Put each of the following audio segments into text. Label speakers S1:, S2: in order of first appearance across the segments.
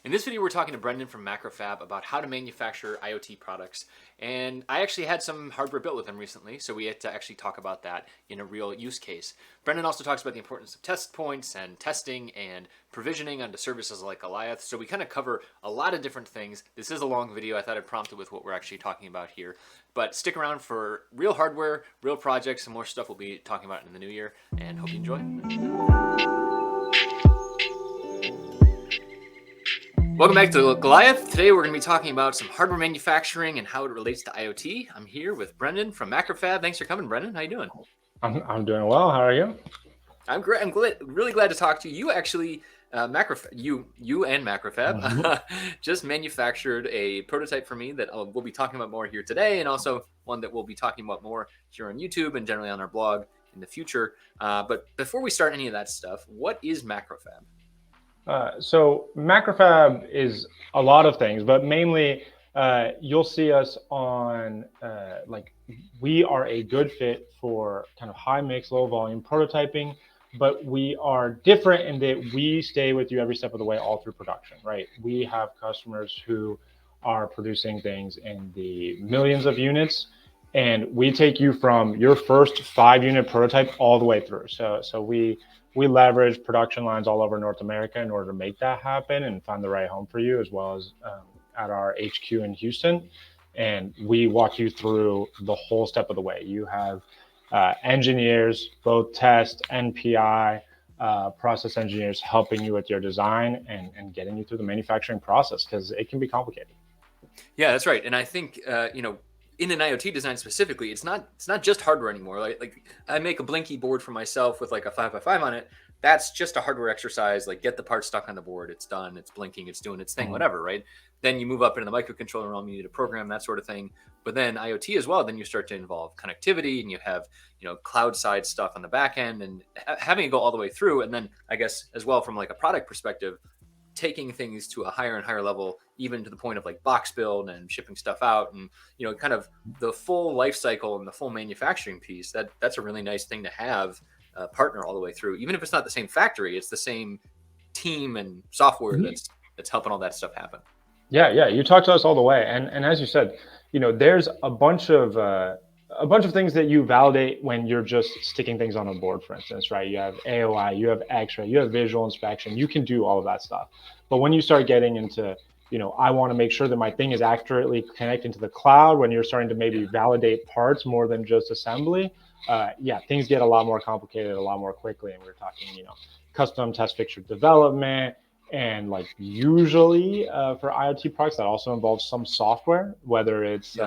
S1: In this video, we're talking to Brendan from Macrofab about how to manufacture IoT products. And I actually had some hardware built with him recently, so we had to actually talk about that in a real use case. Brendan also talks about the importance of test points and testing and provisioning onto services like Golioth. So we kind of cover a lot of different things. This is a long video. I thought I'd prompt it with what we're actually talking about here. But stick around for real hardware, real projects, and more stuff we'll be talking about in the new year. And hope you enjoy. Welcome back to Goliath. Today we're going to be talking about some hardware manufacturing and how it relates to IoT. I'm here with Brendan from Macrofab. Thanks for coming, Brendan. How you doing?
S2: I'm doing well. How are you?
S1: I'm great. I'm really glad to talk to you. You actually, Macrofab, you and Macrofab just manufactured a prototype for me that we'll be talking about more here today, and also one that we'll be talking about more here on YouTube and generally on our blog in the future. But before we start any of that stuff, what is Macrofab?
S2: So Macrofab is a lot of things, but mainly you'll see us on we are a good fit for kind of high mix, low volume prototyping, but we are different in that we stay with you every step of the way all through production, right? We have customers who are producing things in the millions of units, and we take you from your first 5-unit prototype all the way through. So we leverage production lines all over North America in order to make that happen and find the right home for you, as well as at our HQ in Houston. And we walk you through the whole step of the way. You have engineers, both test, NPI, process engineers helping you with your design and getting you through the manufacturing process, because it can be complicated.
S1: Yeah, that's right. And I think, in an IoT design specifically, it's not just hardware anymore. Like I make a Blinky board for myself with like a 5x5 on it. That's just a hardware exercise. Like get the part stuck on the board. It's done. It's blinking. It's doing its thing, whatever, right? Then you move up into the microcontroller realm. You need to program that sort of thing. But then IoT as well. Then you start to involve connectivity, and you have cloud side stuff on the back end, and having it go all the way through. And then I guess as well from like a product perspective, taking things to a higher and higher level, even to the point of like box build and shipping stuff out, and kind of the full life cycle and the full manufacturing piece. That's a really nice thing to have a partner all the way through. Even if it's not the same factory, it's the same team and software that's helping all that stuff happen.
S2: Yeah, you talked to us all the way, and as you said, there's a bunch of things that you validate when you're just sticking things on a board, for instance, right? You have AOI, you have X-ray, you have visual inspection. You can do all of that stuff, but when you start getting into I want to make sure that my thing is accurately connecting to the cloud, when you're starting to maybe validate parts more than just assembly, things get a lot more complicated a lot more quickly. And we're talking, custom test fixture development, and like usually for IoT products that also involves some software, whether it's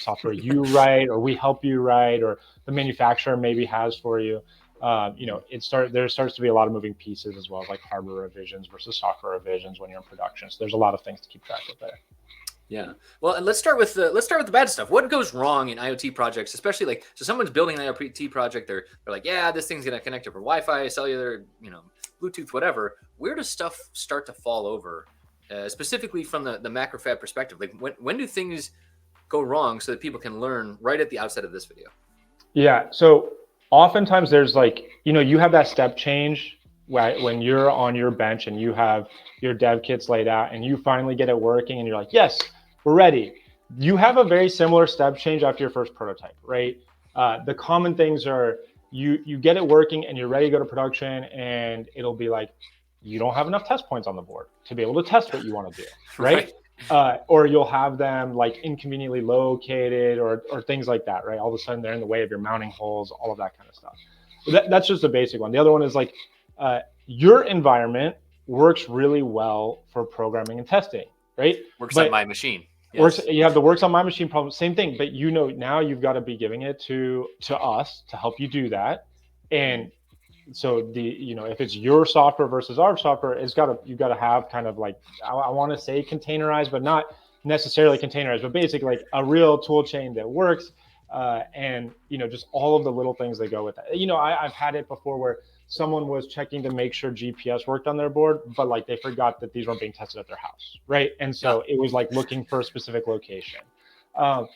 S2: software you write or we help you write or the manufacturer maybe has for you. There starts to be a lot of moving pieces, as well as like hardware revisions versus software revisions when you're in production. So there's a lot of things to keep track of there.
S1: Yeah. Well, and let's start with the bad stuff. What goes wrong in IoT projects, especially like, so someone's building an IoT project, they're like, yeah, this thing's gonna connect over Wi-Fi, cellular, Bluetooth, whatever. Where does stuff start to fall over, specifically from the Macrofab perspective? Like when do things go wrong so that people can learn right at the outset of this video?
S2: Yeah. So oftentimes there's like, you have that step change when you're on your bench and you have your dev kits laid out and you finally get it working and you're like, yes, we're ready. You have a very similar step change after your first prototype, right? The common things are you get it working and you're ready to go to production, and it'll be like, you don't have enough test points on the board to be able to test what you want to do, right? Or you'll have them like inconveniently located or things like that, right? All of a sudden they're in the way of your mounting holes, all of that kind of stuff. That's just a basic one. The other one is like your environment works really well for programming and testing, right?
S1: Works on my machine.
S2: Yes. You have the works on my machine problem, same thing, but now you've got to be giving it to us to help you do that. And so if it's your software versus our software, you've got to have kind of like, I want to say containerized, but not necessarily containerized, but basically like a real tool chain that works. And just all of the little things that go with that. I've had it before where someone was checking to make sure GPS worked on their board, but like they forgot that these weren't being tested at their house, right? And so it was like looking for a specific location. So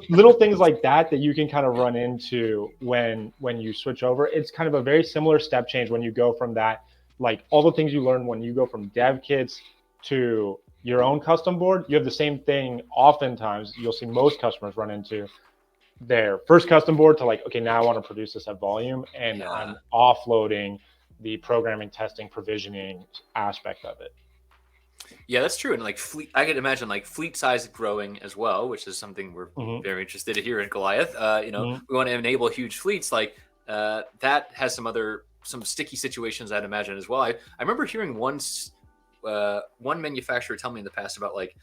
S2: little things like that you can kind of run into when you switch over. It's kind of a very similar step change when you go from that, like all the things you learn when you go from dev kits to your own custom board, you have the same thing. Oftentimes, you'll see most customers run into their first custom board to like, okay, now I want to produce this at volume, and I'm offloading the programming, testing, provisioning aspect of it.
S1: Yeah, that's true. And like fleet, I could imagine like fleet size growing as well, which is something we're very interested in here in Goliath. We want to enable huge fleets. Like that has some sticky situations, I'd imagine as well. I remember hearing one manufacturer tell me in the past about like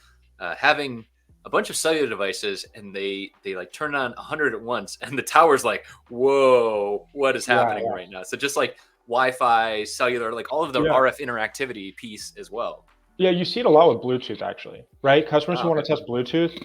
S1: having a bunch of cellular devices, and they like turn on 100 at once, and the tower's like, whoa, what is happening right now? So just like Wi-Fi, cellular, like all of the RF interactivity piece as well.
S2: Yeah, you see it a lot with Bluetooth, actually, right? Customers who want to test Bluetooth,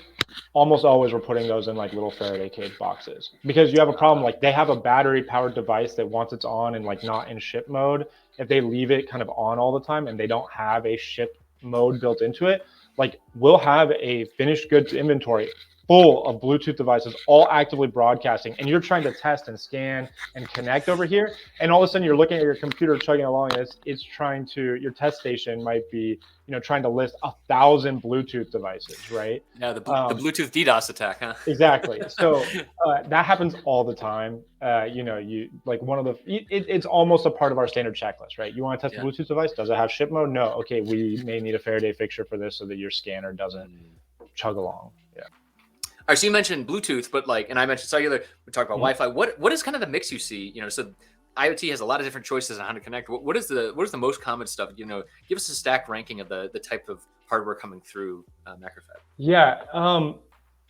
S2: almost always we're putting those in like little Faraday cage boxes, because you have a problem. Like they have a battery powered device that once it's on and like not in ship mode, if they leave it kind of on all the time and they don't have a ship mode built into it, like we'll have a finished goods inventory full of Bluetooth devices all actively broadcasting, and you're trying to test and scan and connect over here, and all of a sudden you're looking at your computer chugging along, and it's trying to, your test station might be, trying to list 1,000 Bluetooth devices, right?
S1: Yeah, the Bluetooth DDoS attack, huh?
S2: Exactly. So that happens all the time. You like one of the, it's almost a part of our standard checklist, right? You want to test a Bluetooth device? Does it have ship mode? No. Okay, we may need a Faraday fixture for this so that your scanner doesn't chug along. Yeah.
S1: All right, so you mentioned Bluetooth, but like, and I mentioned cellular. We talked about Wi-Fi. What is kind of the mix you see? So IoT has a lot of different choices on how to connect. What is the most common stuff? Give us a stack ranking of the type of hardware coming through Macrofab.
S2: Yeah.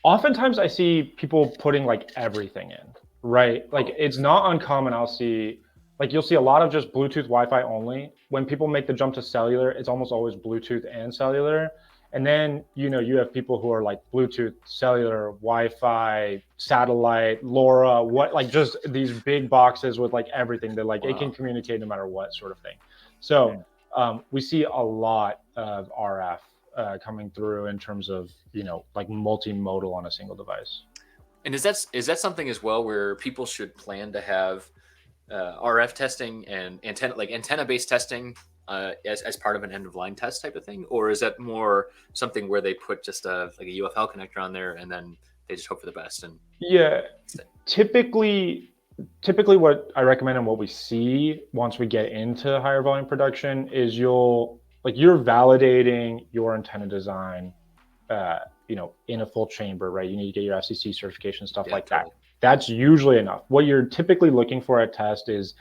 S2: Oftentimes I see people putting like everything in, right? Like it's not uncommon. You'll see a lot of just Bluetooth Wi-Fi only. When people make the jump to cellular, it's almost always Bluetooth and cellular. And then, you have people who are like Bluetooth, cellular, Wi-Fi, satellite, LoRa, like just these big boxes with like everything that like it can communicate no matter what sort of thing. So we see a lot of RF coming through in terms of, like multimodal on a single device.
S1: And is that something as well where people should plan to have RF testing and antenna-based testing as part of an end-of-line test type of thing, or is that more something where they put just like a UFL connector on there and then they just hope for the best? And
S2: typically what I recommend and what we see once we get into higher volume production is you're validating your antenna design, in a full chamber, right? You need to get your FCC certification, stuff like that. That's usually enough. What you're typically looking for at test is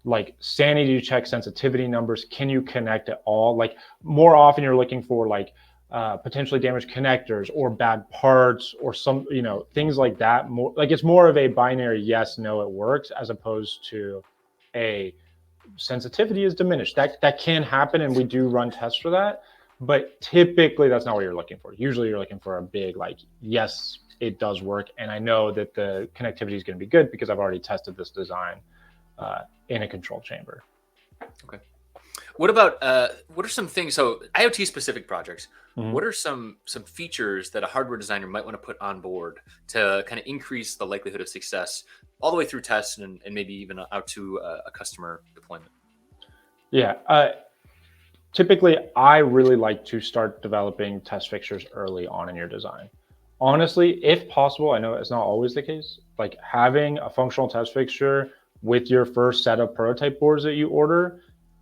S2: like sanity check, sensitivity numbers. Can you connect at all? Like more often you're looking for like potentially damaged connectors or bad parts or some, things like that. More like it's more of a binary yes, no, it works, as opposed to a sensitivity is diminished. That can happen, and we do run tests for that. But typically that's not what you're looking for. Usually you're looking for a big like, yes, it does work, and I know that the connectivity is going to be good because I've already tested this design in a control chamber.
S1: Okay. What about what are some things? So IoT specific projects. What are some features that a hardware designer might want to put on board to kind of increase the likelihood of success all the way through tests and maybe even out to a customer deployment?
S2: Yeah. Typically, I really like to start developing test fixtures early on in your design. Honestly, if possible, I know it's not always the case, like having a functional test fixture with your first set of prototype boards that you order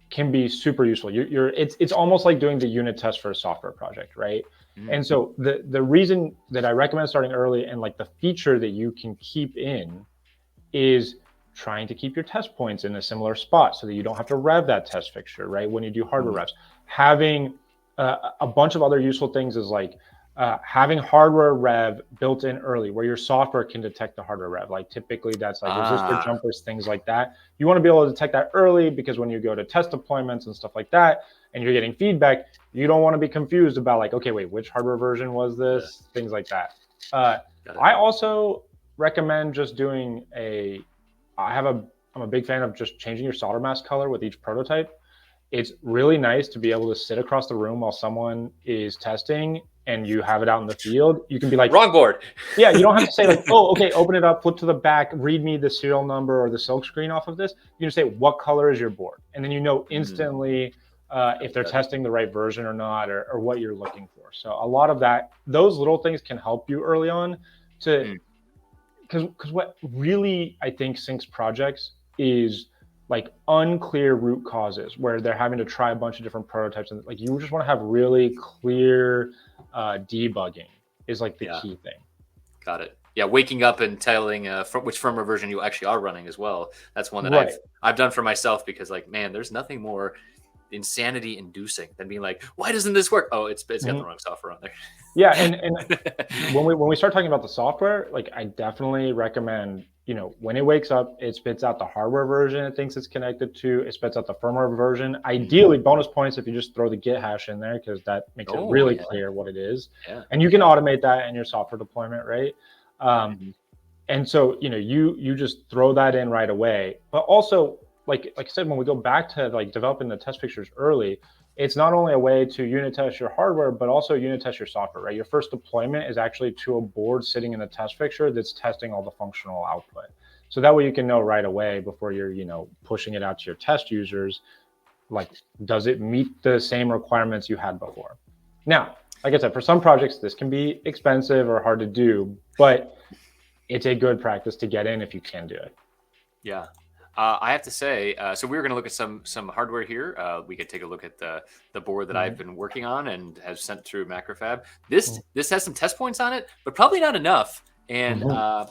S2: can be super useful. It's almost like doing the unit test for a software project, right? And so the reason that I recommend starting early and like the feature that you can keep in is trying to keep your test points in a similar spot so that you don't have to rev that test fixture, right? When you do hardware revs, having a bunch of other useful things is like having hardware rev built in early where your software can detect the hardware rev. Like typically that's like resistor jumpers, things like that. You want to be able to detect that early because when you go to test deployments and stuff like that, and you're getting feedback, you don't want to be confused about like, okay, wait, which hardware version was this? Things like that. I also recommend just doing I'm a big fan of just changing your solder mask color with each prototype. It's really nice to be able to sit across the room while someone is testing and you have it out in the field. You can be like,
S1: wrong board.
S2: Yeah, you don't have to say like, oh, okay, open it up, flip to the back, read me the serial number or the silk screen off of this. You can say, what color is your board? And then instantly if they're testing the right version or not, or what you're looking for. So a lot of those little things can help you early on to, because what really I think sinks projects is like unclear root causes where they're having to try a bunch of different prototypes, and like you just want to have really clear debugging is like the key thing.
S1: Got it. Yeah, waking up and telling which firmware version you actually are running as well. That's one that I've done for myself, because like, man, there's nothing more insanity inducing than being like, why doesn't this work? Oh, it's got the wrong software on there.
S2: Yeah, and when we start talking about the software, like I definitely recommend, when it wakes up, it spits out the hardware version it thinks it's connected to, it spits out the firmware version. Ideally, bonus points if you just throw the Git hash in there, because that makes it really clear what it is. Yeah. And you can automate that in your software deployment, right? And so, you just throw that in right away. But also, like I said, when we go back to like developing the test fixtures early, it's not only a way to unit test your hardware, but also unit test your software, right? Your first deployment is actually to a board sitting in the test fixture that's testing all the functional output. So that way you can know right away before you're, pushing it out to your test users, like, does it meet the same requirements you had before? Now, like I said, for some projects, this can be expensive or hard to do, but it's a good practice to get in if you can do it.
S1: Yeah. I have to say, so we were going to look at some hardware here. We could take a look at the board that I've been working on and have sent through Macrofab. This has some test points on it, but probably not enough. And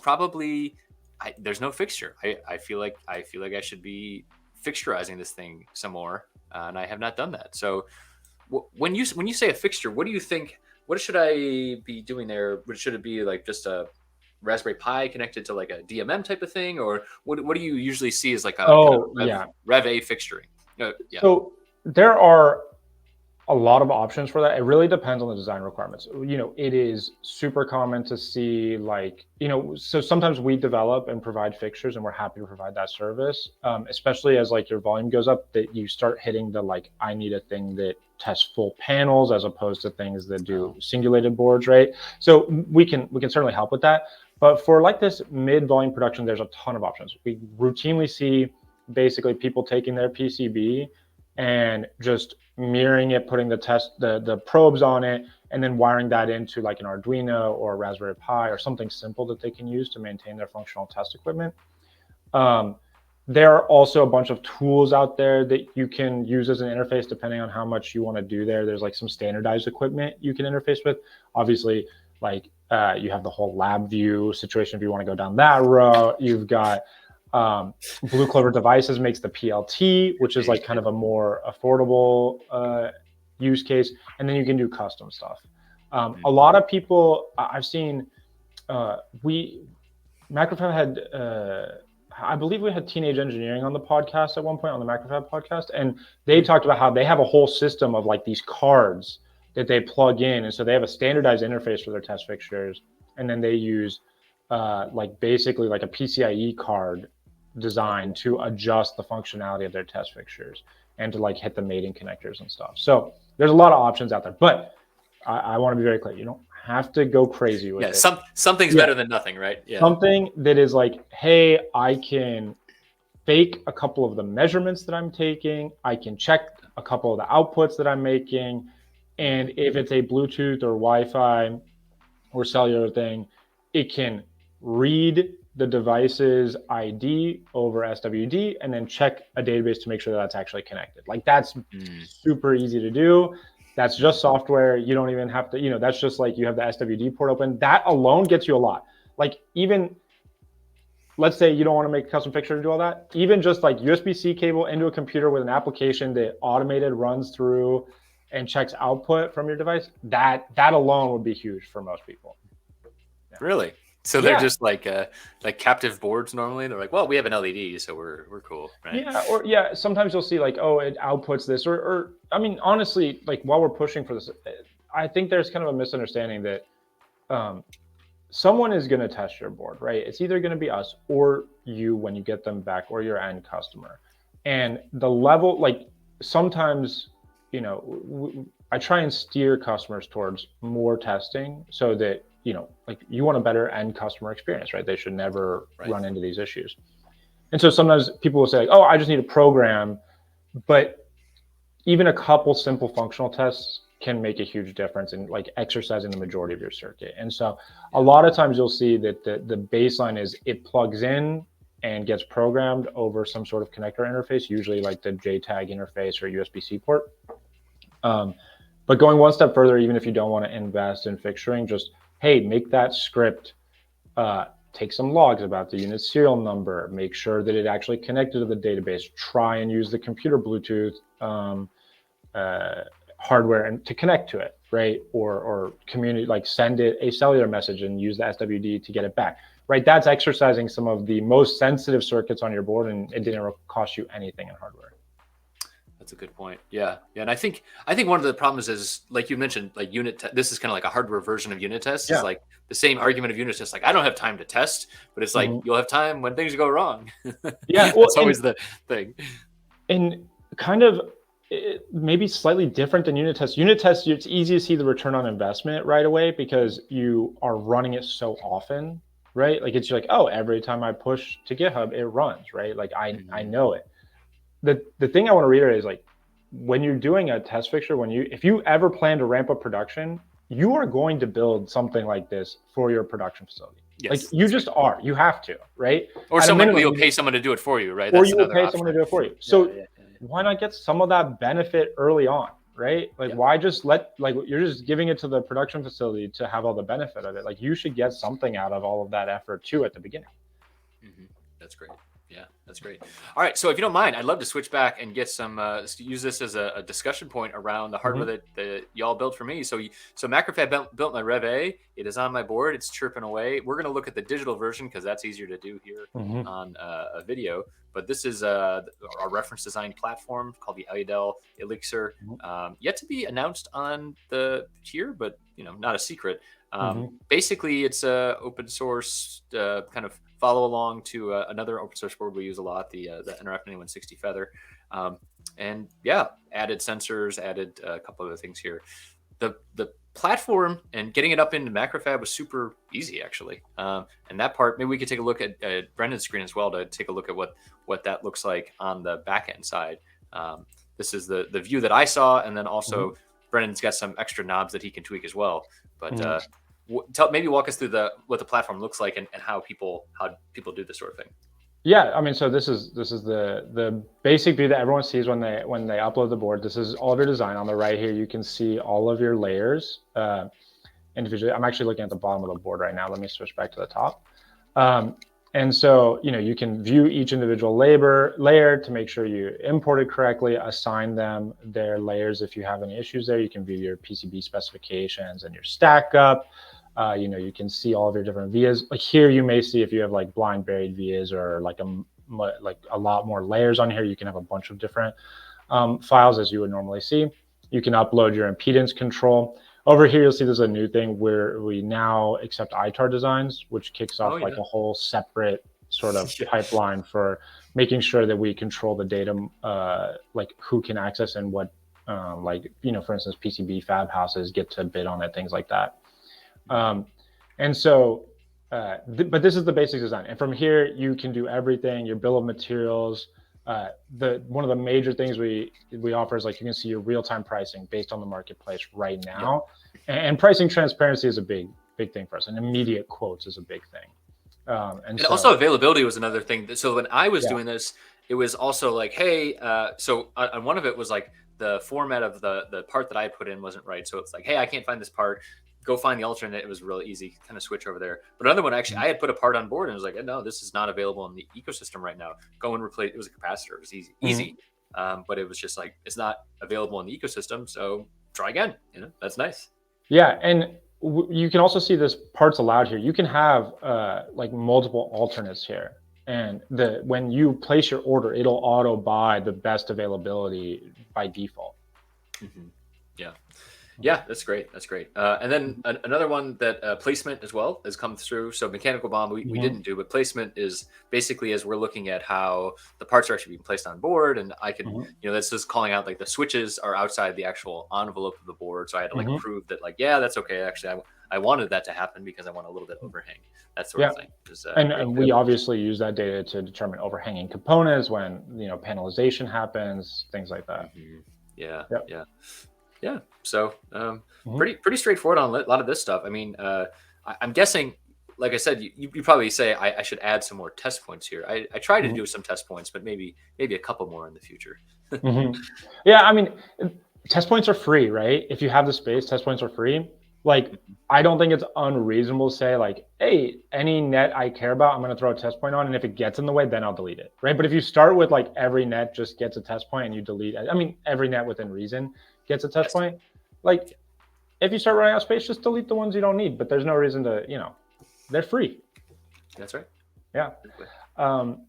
S1: probably there's no fixture. I feel like I should be fixturizing this thing some more, and I have not done that. So when you say a fixture, what do you think? What should I be doing there? Should it be like just a Raspberry Pi connected to like a DMM type of thing, or what do you usually see as like a Rev A fixturing?
S2: So there are a lot of options for that. It really depends on the design requirements. It is super common to see like, so sometimes we develop and provide fixtures, and we're happy to provide that service, especially as like your volume goes up, that you start hitting the like, I need a thing that tests full panels as opposed to things that do singulated boards, right? So we can certainly help with that. But for like this mid-volume production, there's a ton of options. We routinely see basically people taking their PCB and just mirroring it, putting the probes on it, and then wiring that into like an Arduino or a Raspberry Pi or something simple that they can use to maintain their functional test equipment. There are also a bunch of tools out there that you can use as an interface depending on how much you want to do there. There's like some standardized equipment you can interface with. Obviously, like you have the whole LabVIEW situation if you want to go down that road. You've got Blue Clover Devices makes the PLT, which is like kind of a more affordable use case, and then you can do custom stuff. A lot of people I've seen, Macrofab had, I believe we had Teenage Engineering on the podcast at one point, on the Macrofab podcast, and they talked about how they have a whole system of like these cards that they plug in, and so they have a standardized interface for their test fixtures, and then they use like basically like a PCIe card design to adjust the functionality of their test fixtures and to like hit the mating connectors and stuff. So there's a lot of options out there, but I want to be very clear. You don't have to go crazy with it.
S1: Something's better than nothing, right? Yeah.
S2: Something that is like, hey, I can fake a couple of the measurements that I'm taking. I can check a couple of the outputs that I'm making. And if it's a Bluetooth or Wi-Fi or cellular thing, it can read the device's ID over SWD and then check a database to make sure that that's actually connected. Like that's super easy to do. That's just software. You don't even have to, that's just like you have the SWD port open. That alone gets you a lot. Like even, let's say you don't want to make a custom fixture to do all that. Even just like USB-C cable into a computer with an application that automated runs through and checks output from your device, that alone would be huge for most people.
S1: Yeah. Really? So they're just like captive boards normally. They're like, well, we have an LED, so we're cool, right?
S2: Yeah, sometimes you'll see like, oh, it outputs this, or I mean, honestly, like while we're pushing for this, I think there's kind of a misunderstanding that someone is going to test your board, right? It's either going to be us or you when you get them back, or your end customer. And the level, like sometimes, I try and steer customers towards more testing so that, like you want a better end customer experience, right? They should never run into these issues. And so sometimes people will say like, oh, I just need a program, but even a couple simple functional tests can make a huge difference in like exercising the majority of your circuit. And so a lot of times you'll see that the baseline is it plugs in and gets programmed over some sort of connector interface, usually like the JTAG interface or USB-C port. But going one step further, even if you don't want to invest in fixturing, just, hey, make that script, take some logs about the unit serial number, make sure that it actually connected to the database, try and use the computer Bluetooth hardware and to connect to it, right? Or community, like send it a cellular message and use the SWD to get it back, right? That's exercising some of the most sensitive circuits on your board, and it didn't cost you anything in hardware.
S1: That's a good point. Yeah. And I think one of the problems is, like you mentioned, like this is kind of like a hardware version of unit tests. It's like the same argument of unit tests. Like, I don't have time to test, but it's like, you'll have time when things go wrong.
S2: Yeah. Well,
S1: that's always the thing.
S2: And kind of maybe slightly different than unit tests. Unit tests, it's easy to see the return on investment right away because you are running it so often, right? Like it's like, oh, every time I push to GitHub, it runs, right? Like I know it. The thing I want to reiterate is like, when you're doing a test fixture, if you ever plan to ramp up production, you are going to build something like this for your production facility. Yes, like you just are. You have to, right?
S1: Or you'll pay someone to do it for you, right?
S2: Or you will pay someone to do it for you. So why not get some of that benefit early on, right? Like why just you're just giving it to the production facility to have all the benefit of it. Like you should get something out of all of that effort too at the beginning.
S1: That's great. Yeah, that's great. All right, so if you don't mind, I'd love to switch back and get some use this as a discussion point around the hardware that y'all built for me. So Macrofab built my Rev A. It is on my board. It's chirping away. We're going to look at the digital version because that's easier to do here on a video. But this is our reference design platform called the IoT Elixir. Yet to be announced on the here, but not a secret. Basically, it's a open source kind of follow along to another open source board we use a lot, the NRF9160 Feather. And yeah, added sensors, added a couple other things here. The platform and getting it up into Macrofab was super easy, actually. And that part, maybe we could take a look at Brendan's screen as well to take a look at what that looks like on the back-end side. This is the view that I saw, and then also Brendan's got some extra knobs that he can tweak as well. But maybe walk us through what the platform looks like and how people do this sort of thing.
S2: Yeah, I mean, so this is the basic view that everyone sees when they upload the board. This is all of your design. On the right here, you can see all of your layers individually. I'm actually looking at the bottom of the board right now. Let me switch back to the top. And so, you can view each individual layer to make sure you import it correctly, assign them their layers. If you have any issues there, you can view your PCB specifications and your stack up. You can see all of your different vias. Like here, you may see if you have like blind buried vias or like a lot more layers on here, you can have a bunch of different files as you would normally see. You can upload your impedance control. Over here, you'll see there's a new thing where we now accept ITAR designs, which kicks off like a whole separate sort of pipeline for making sure that we control the data, like who can access and what, for instance, PCB fab houses get to bid on it, things like that. And so, but this is the basic design. And from here, you can do everything, your bill of materials. One of the major things we offer is like you can see your real-time pricing based on the marketplace right now. And pricing transparency is a big thing for us. And immediate quotes is a big thing. And
S1: also availability was another thing. So when I was doing this, it was also like, hey, so on one of it was like the format of the part that I put in wasn't right. So it's like, hey, I can't find this part. Go find the alternate. It was really easy, kind of switch over there. But another one, actually, I had put a part on board and it was like, no, this is not available in the ecosystem right now. Go and replace. It was a capacitor. It was easy. But it was just like, it's not available in the ecosystem. So try again. That's nice.
S2: Yeah. And you can also see this parts allowed here. You can have like multiple alternates here. And when you place your order, it'll auto buy the best availability by default.
S1: Yeah, that's great. And then another one that placement as well has come through. So mechanical bomb we didn't do, but placement is basically as we're looking at how the parts are actually being placed on board. And I can, this is calling out like the switches are outside the actual envelope of the board. So I had to like prove that like, yeah, that's okay. Actually, I wanted that to happen because I want a little bit overhang, that sort of thing.
S2: And we obviously use that data to determine overhanging components when, panelization happens, things like that.
S1: Yeah.
S2: Yep.
S1: Yeah. So
S2: Mhm.
S1: pretty straightforward on a lot of this stuff. I mean, I'm guessing, like I said, you probably say I should add some more test points here. I try to
S2: Mhm.
S1: do some test points, but maybe a couple more in the future.
S2: Mhm. Yeah, I mean, test points are free, right? If you have the space, test points are free. Like,
S1: Mhm.
S2: I don't think it's unreasonable to say like, hey, any net I care about, I'm going to throw a test point on, and if it gets in the way, then I'll delete it, right? But if you start with like every net just gets a test point and you delete, I mean, every net within reason gets a test
S1: Yes.
S2: point. Like, if you start running out of space, just delete the ones you don't need. But there's no reason to, they're free.
S1: That's right.
S2: Yeah.
S1: Exactly.
S2: Um,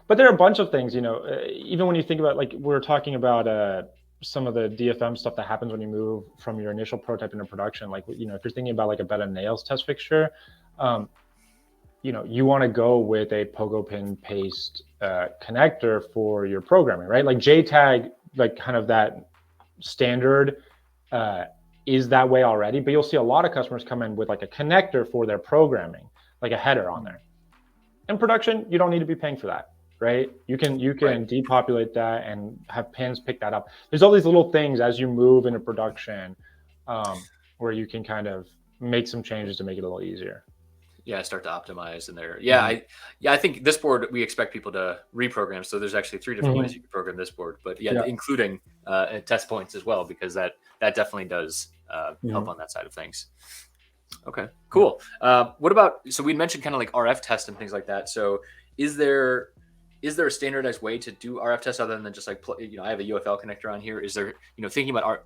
S2: but there are a bunch of things, even when you think about, like we were talking about some of the DFM stuff that happens when you move from your initial prototype into production. Like, if you're thinking about like a bed of nails test fixture, um, you want to go with a pogo pin paste connector for your programming, right? Like JTAG, like kind of that standard uh, is that way already, but you'll see a lot of customers come in with like a connector for their programming, like a header on
S1: Mhm.
S2: there. In production, you don't need to be paying for that, right? You can
S1: Right.
S2: depopulate that and have pins pick that up. There's all these little things as you move into production, where you can kind of make some changes to make it a little easier.
S1: Yeah, start to optimize in there.
S2: Mhm.
S1: I think this board we expect people to reprogram. So there's actually three different ways
S2: Mhm.
S1: you can program this board, but yeah,
S2: Yeah.
S1: including test points as well, because that definitely does help
S2: Mhm.
S1: on that side of things. Okay,
S2: Yeah.
S1: cool. What about, so we mentioned kind of like RF tests and things like that. So is there a standardized way to do RF tests other than just like I have a UFL connector on here. Is there, thinking about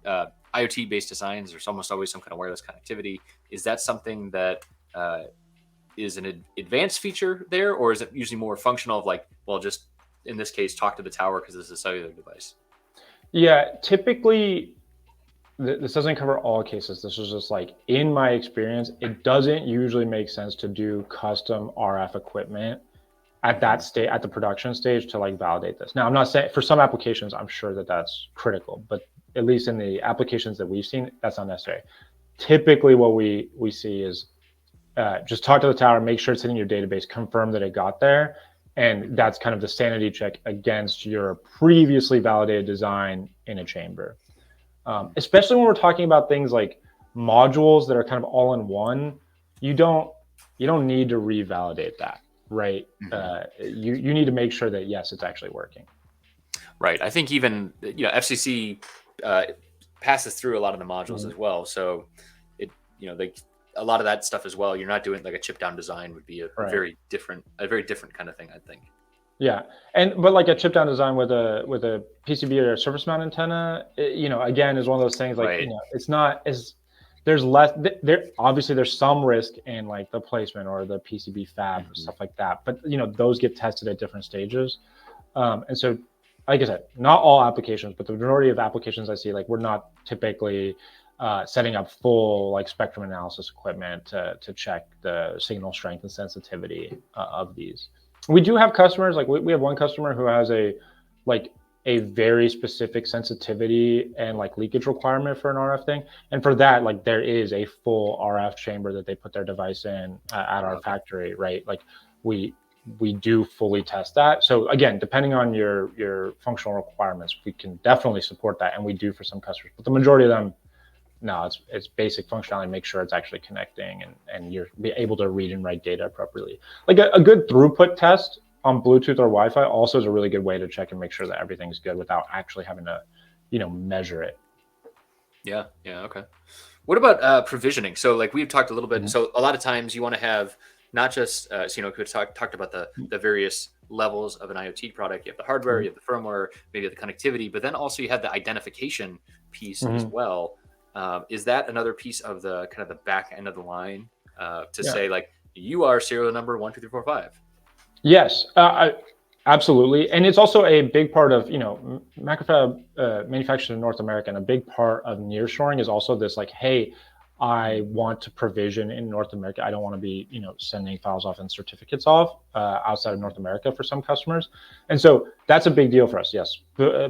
S1: IoT based designs? There's almost always some kind of wireless connectivity. Is that something that is an advanced feature there, or is it usually more functional of like, well, just in this case, talk to the tower because this is a cellular device?
S2: Yeah. Typically, this doesn't cover all cases. This is just like in my experience, it doesn't usually make sense to do custom RF equipment at
S1: Mm-hmm.
S2: that state, at the production stage, to like validate this. Now, I'm not saying for some applications, I'm sure that that's critical, but at least in the applications that we've seen, that's not necessary. Typically, what we see is just talk to the tower, make sure it's in your database, confirm that it got there, and
S1: Mm-hmm.
S2: that's kind of the sanity check against your previously validated design in a chamber. Especially when we're talking about things like modules that are kind of all in one, you don't you don't need to revalidate that, right?
S1: Mm-hmm.
S2: You need to make sure that yes, it's actually working.
S1: Right. I think even FCC uh, passes through a lot of the modules
S2: Mhm.
S1: as well. So it they a lot of that stuff as well. You're not doing like a chip down design would be
S2: Right.
S1: a very different kind of thing. I think.
S2: Yeah, but like a chip down design with a PCB or a surface mount antenna, again, is one of those things like,
S1: Right.
S2: it's not as there's less there obviously there's some risk in like the placement or the PCB fab or
S1: Mm-hmm.
S2: stuff like that, but those get tested at different stages. And so, like I said, not all applications, but the majority of applications I see, like we're not typically setting up full like spectrum analysis equipment to check the signal strength and sensitivity of these. We do have customers, like we have one customer who has like a very specific sensitivity and like leakage requirement for an RF thing. And for that, like there is a full RF chamber that they put their device in at our
S1: Okay.
S2: factory, right? Like we we do fully test that. So again, depending on your functional requirements, we can definitely support that, and we do for some customers. But the majority of them, no, it's basic functionality. Make sure it's actually connecting, and you're be able to read and write data appropriately. Like a good throughput test on Bluetooth or Wi-Fi also is a really good way to check and make sure that everything's good without actually having to, measure it.
S1: Yeah. Yeah. Okay. What about provisioning? So, like we've talked a little bit.
S2: Mhm.
S1: So, a lot of times you want to have not just, so, we talked about the various levels of an IoT product. You have the hardware,
S2: Mhm.
S1: you have the firmware, maybe the connectivity, but then also you have the identification piece as
S2: Mhm.
S1: well. Is that another piece of the kind of the back end of the line to
S2: Yeah.
S1: say like you are serial number 1 2 3 4 5?
S2: Yes, absolutely, and it's also a big part of Macrofab manufactured in North America, and a big part of nearshoring is also this like, hey, I want to provision in North America. I don't want to be sending files off and certificates off outside of North America for some customers, and so that's a big deal for us. Yes,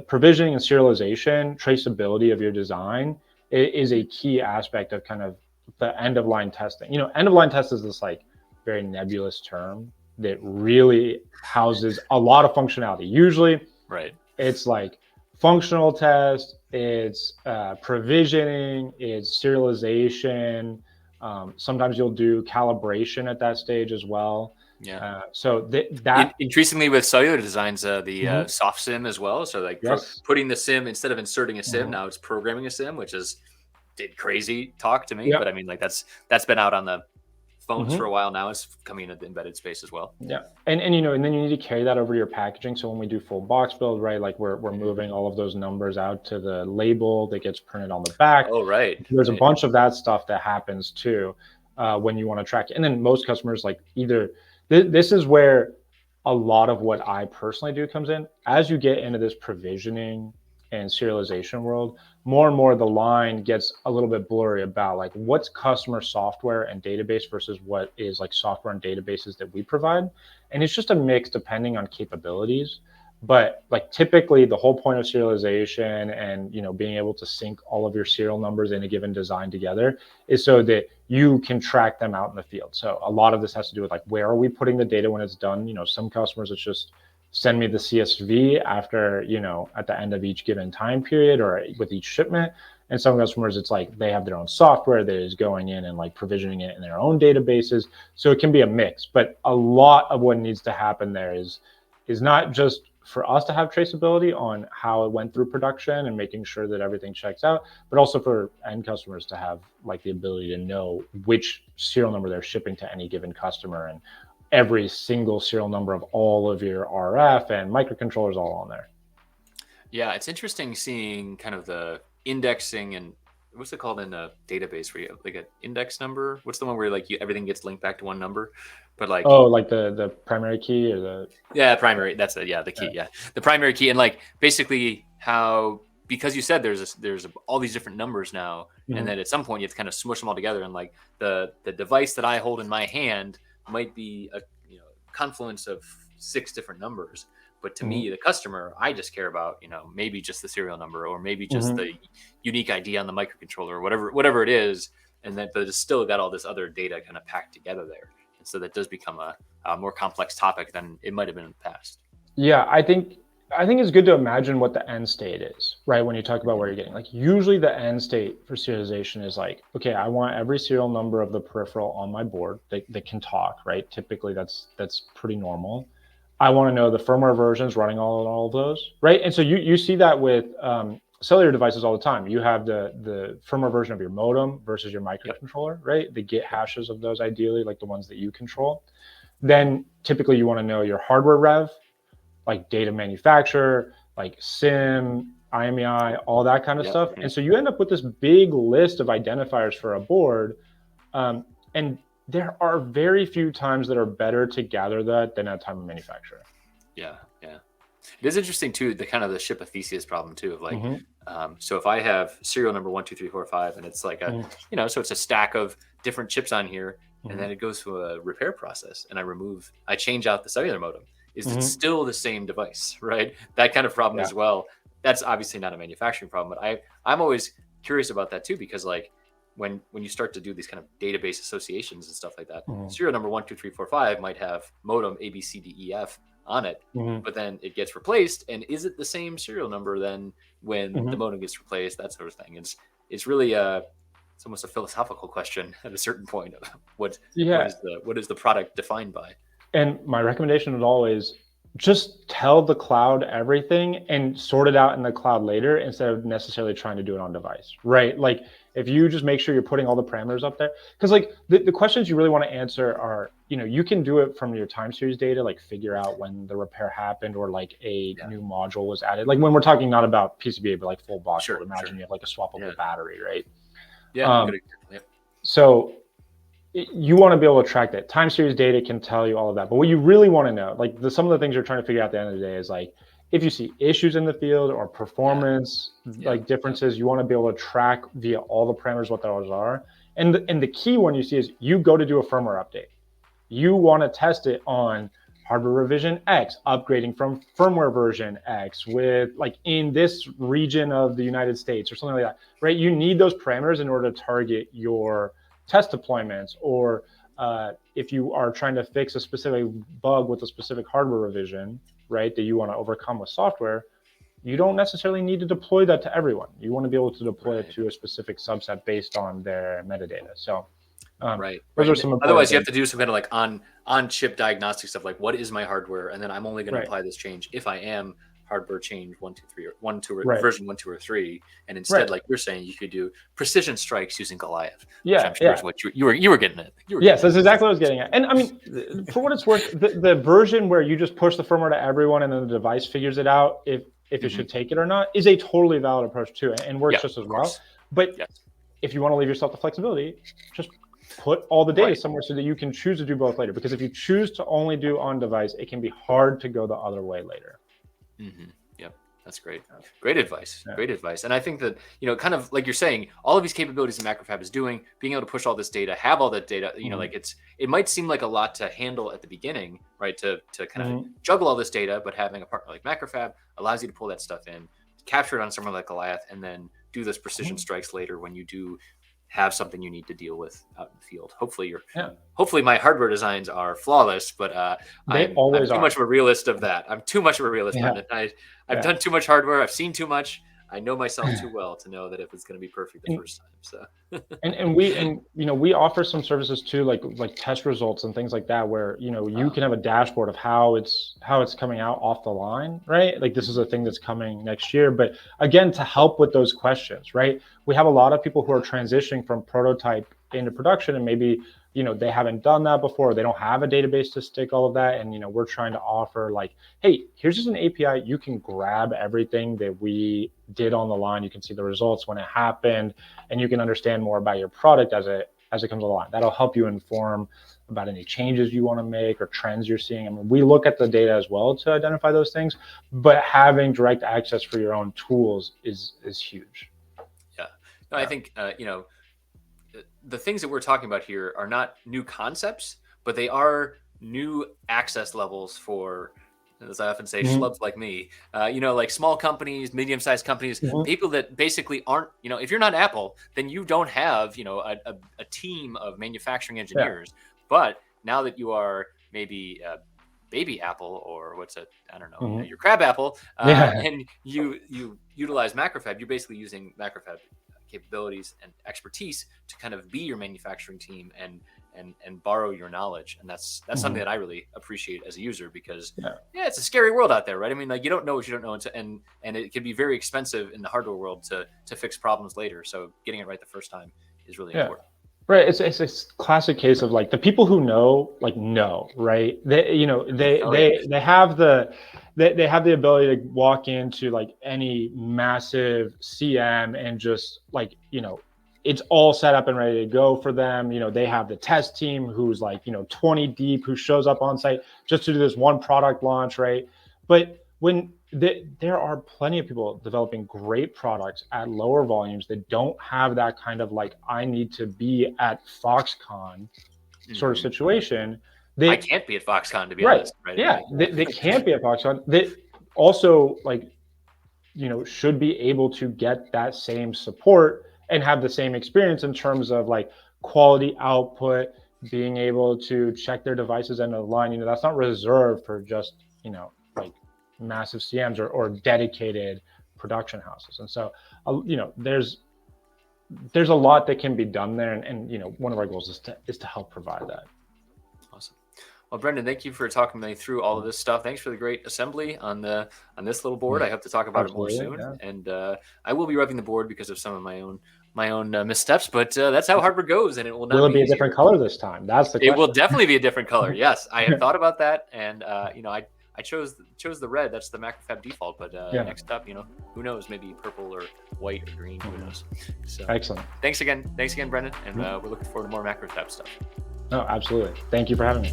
S2: provisioning and serialization, traceability of your design is a key aspect of kind of the end of line testing. End of line test is this like very nebulous term that really houses a lot of functionality. Usually
S1: Right.
S2: it's like functional test, it's provisioning, it's serialization. Sometimes you'll do calibration at that stage as well.
S1: Yeah.
S2: So that
S1: Increasingly with cellular designs, the
S2: Mhm.
S1: soft sim as well. So like
S2: Yes.
S1: putting the sim instead of inserting a sim,
S2: Mhm.
S1: now it's programming a sim, which is did crazy talk to me.
S2: Yeah.
S1: But I mean, like that's been out on the phones for a
S2: Mhm.
S1: while now. It's coming into the embedded space as well.
S2: Yeah. And and then you need to carry that over your packaging. So when we do full box build, right, like we're
S1: Mhm.
S2: moving all of those numbers out to the label that gets printed on the back.
S1: Oh, right,
S2: There's a
S1: right.
S2: bunch of that stuff that happens too when you want to track it. And then most customers like either this is where a lot of what I personally do comes in. As you get into this provisioning and serialization world, more and more the line gets a little bit blurry about like what's customer software and database versus what is like software and databases that we provide. And it's just a mix depending on capabilities. But like typically the whole point of serialization and being able to sync all of your serial numbers in a given design together is so that you can track them out in the field. So a lot of this has to do with like where are we putting the data when it's done. Some customers it's just send me the CSV after at the end of each given time period or with each shipment. And some customers it's like they have their own software that is going in and like provisioning it in their own databases. So it can be a mix, but a lot of what needs to happen there is not just for us to have traceability on how it went through production and making sure that everything checks out, but also for end customers to have like the ability to know which serial number they're shipping to any given customer and every single serial number of all of your RF and microcontrollers all on there.
S1: Yeah, it's interesting seeing kind of the indexing and what's it called in a database where you have like an index number? What's the one where like everything gets linked back to one number? But like
S2: Oh, like the primary key or the
S1: yeah, primary. That's it. Yeah, the key. Yeah, the primary key, and like basically how because you said all these different numbers now, and
S2: Mhm.
S1: then at some point you have to kind of smush them all together, and like the device that I hold in my hand might be a confluence of 6 different numbers. But to me,
S2: Mhm.
S1: the customer, I just care about maybe just the serial number or maybe just
S2: Mhm.
S1: the unique ID on the microcontroller or whatever it is, and then but it's still got all this other data kind of packed together there, and so that does become a more complex topic than it might have been in the past.
S2: Yeah, I think it's good to imagine what the end state is, right? When you talk about where
S1: Mhm.
S2: you're getting, like usually the end state for serialization is like, okay, I want every serial number of the peripheral on my board that can talk, right? Typically that's pretty normal. I want to know the firmware versions running all of those, right? And so you see that with cellular devices all the time. You have the firmware version of your modem versus your
S1: Yep.
S2: microcontroller, right? The get
S1: Yep.
S2: hashes of those ideally, like the ones that you control. Then typically you want to know your hardware rev, like data manufacturer, like SIM, IMEI, all that kind of
S1: Yep.
S2: stuff.
S1: Mhm.
S2: And so you end up with this big list of identifiers for a board. And there are very few times that are better to gather that than at time of manufacture.
S1: Yeah. Yeah. It is interesting too, the kind of the ship of Theseus problem too, of like,
S2: Mm-hmm.
S1: so if I have serial number 1, 2, 3, 4, 5, and it's like
S2: Mm-hmm.
S1: so it's a stack of different chips on here, and
S2: Mm-hmm.
S1: then it goes through a repair process, and I change out the cellular modem. Is it
S2: Mm-hmm.
S1: still the same device, right? That kind of problem
S2: Yeah.
S1: as well. That's obviously not a manufacturing problem, but I'm always curious about that too, because like when you start to do these kind of database associations and stuff like that,
S2: Mm-hmm.
S1: serial number 1, 2, 3, 4, 5 might have modem ABCDEF on it,
S2: Mm-hmm.
S1: but then it gets replaced, and is it the same serial number then when the
S2: Mm-hmm.
S1: modem gets replaced, that sort of thing. It's really it's almost a philosophical question at a certain point of
S2: Yeah.
S1: what is the product defined by.
S2: And my recommendation is always just tell the cloud everything and sort it out in the cloud later instead of necessarily trying to do it on device, right? Like if you just make sure you're putting all the parameters up there, because like the questions you really want to answer are, you can do it from your time series data, like figure out when the repair happened or like a
S1: Yeah.
S2: new module was added. Like when we're talking not about PCBA, but like full box build,
S1: Sure.
S2: imagine
S1: Sure.
S2: you have like a
S1: Yeah.
S2: swappable battery, right?
S1: Yeah.
S2: Um,
S1: Good example. Yep.
S2: so you want to be able to track that. Time series data can tell you all of that. But what you really want to know, like some of the things you're trying to figure out at the end of the day is like if you see issues in the field or
S1: Yeah.
S2: performance
S1: Yep.
S2: like
S1: Yep.
S2: differences, you want to be able to track via all the parameters what those are. And the key one you see is you go to do a firmware update. You want to test it on hardware revision X, upgrading from firmware version X with like in this region of the United States or something like that, right? You need those parameters in order to target your test deployments or if you are trying to fix a specific bug with a specific hardware revision, right, that you want to overcome with software, you don't necessarily need to deploy that to everyone. You want to be able to deploy it
S1: Right.
S2: to a specific subset based on their metadata. So
S1: Right.
S2: those
S1: Right.
S2: are
S1: And
S2: some important
S1: otherwise, you have
S2: things.
S1: to do some kind of like on chip diagnostic stuff. Like, what is my hardware? And then I'm only going to
S2: Right,
S1: apply this change if I am hardware change 1, 2, 3, or 1, 2, or
S2: right,
S1: version 1, 2, or 3. And
S2: right.
S1: instead, like you're saying, you could do precision strikes using Goliath, which
S2: Yeah,
S1: I'm sure
S2: yeah.
S1: is what you were getting at. You were getting
S2: Yes,
S1: at.
S2: that's exactly what I was getting at. And I mean, for what it's worth, the version where you just push the firmware to everyone and then the device figures it out if it
S1: Mhm.
S2: should take it or not is a totally valid approach too, and works
S1: Yeah,
S2: just as
S1: of
S2: well.
S1: course.
S2: But
S1: Yes.
S2: if you want to leave yourself the flexibility, just put all the data
S1: Right.
S2: somewhere so that you can choose to do both later. Because if you choose to only do on device, it can be hard to go the other way later.
S1: Yep. That's great. Great advice.
S2: Yeah.
S1: Great advice. And I think that, kind of like you're saying, all of these capabilities that Macrofab is doing, being able to push all this data, have all that data,
S2: Mhm.
S1: like it might seem like a lot to handle at the beginning, right? To kind of
S2: Mhm.
S1: juggle all this data, but having a partner like Macrofab allows you to pull that stuff in, capture it on somewhere like Goliath, and then do those precision
S2: Mhm.
S1: strikes later when you do have something you need to deal with out in the field.
S2: Yeah,
S1: Hopefully my hardware designs are flawless, but
S2: they
S1: I'm
S2: always
S1: too much
S2: are.
S1: of a realist of that. I'm too much of a realist,
S2: Yeah,
S1: Brendan. I've
S2: yeah.
S1: done too much hardware. I've seen too much. I know myself too well to know that if it's going to be perfect the
S2: And
S1: first time. So
S2: we offer some services too, like test results and things like that, where you
S1: uh,
S2: can have a dashboard of how it's coming out off the line, right? Like this is
S1: mhm,
S2: a thing that's coming next year. But again, to help with those questions, right? We have a lot of people who are transitioning from prototype into production, and maybe they haven't done that before. They don't have a database to stick all of that, and we're trying to offer like, hey, here's just an API. You can grab everything that we did on the line. You can see the results when it happened, and you can understand more about your product as it comes along. That'll help you inform about any changes you want to make or trends you're seeing. I mean, we look at the data as well to identify those things, but having direct access for your own tools is huge.
S1: yeah. No, I
S2: Yeah.
S1: think the things that we're talking about here are not new concepts, but they are new access levels for, as I often say,
S2: Mhm.
S1: schlubs like me. Like small companies, medium-sized companies,
S2: Mhm.
S1: people that basically aren't. If you're not Apple, then you don't have a team of manufacturing
S2: Yeah.
S1: engineers. But now that you are maybe baby Apple or what's it? I don't know,
S2: Mhm.
S1: your crab Apple,
S2: Yeah.
S1: and you utilize Macrofab. You're basically using Macrofab capabilities and expertise to kind of be your manufacturing team and borrow your knowledge. And that's something
S2: Mhm.
S1: that I really appreciate as a user, because
S2: Yeah.
S1: it's a scary world out there, right? I mean, like, you don't know what you don't know, and it can be very expensive in the hardware world to fix problems later. So getting it right the first time is really
S2: Yeah.
S1: important.
S2: Right. It's a classic case of like the people who know, right? They
S1: Oh yeah.
S2: they they have they have the ability to walk into like any massive CM and just like, it's all set up and ready to go for them. They have the test team who's like, 20 deep, who shows up on site just to do this one product launch, right? But there are plenty of people developing great products at lower volumes that don't have that kind of like, I need to be at Foxconn sort of
S1: Hmm.
S2: situation.
S1: I
S2: They
S1: can't be at Foxconn, to be
S2: Right,
S1: honest, right? I mean,
S2: yeah, they can't be at Foxconn. They also like, should be able to get that same support and have the same experience in terms of like quality output, being able to check their devices end of the line. That's not reserved for just, like massive CMs or dedicated production houses. And so, there's a lot that can be done there. And one of our goals is to help provide that.
S1: awesome. Well, Brendan, thank you for talking me through all of this stuff. Thanks for the great assembly on this little board. I hope to talk about it more
S2: Absolutely.
S1: soon,
S2: Yeah.
S1: and I will be revving the board because of some of my own missteps. But that's how hardware goes, and it will
S2: Will
S1: not
S2: it
S1: be
S2: be a different
S1: easier.
S2: color this time? That's the
S1: It will
S2: question.
S1: definitely be a different color. Yes, I have thought about that, and I chose the red. That's the Macrofab default. But
S2: Yeah.
S1: next up, who knows? Maybe purple or white or green. Who
S2: Mhm.
S1: knows? So
S2: Excellent.
S1: thanks again, Brendan, and
S2: Mhm.
S1: we're looking forward to more Macrofab stuff.
S2: No, absolutely. Thank you for having me.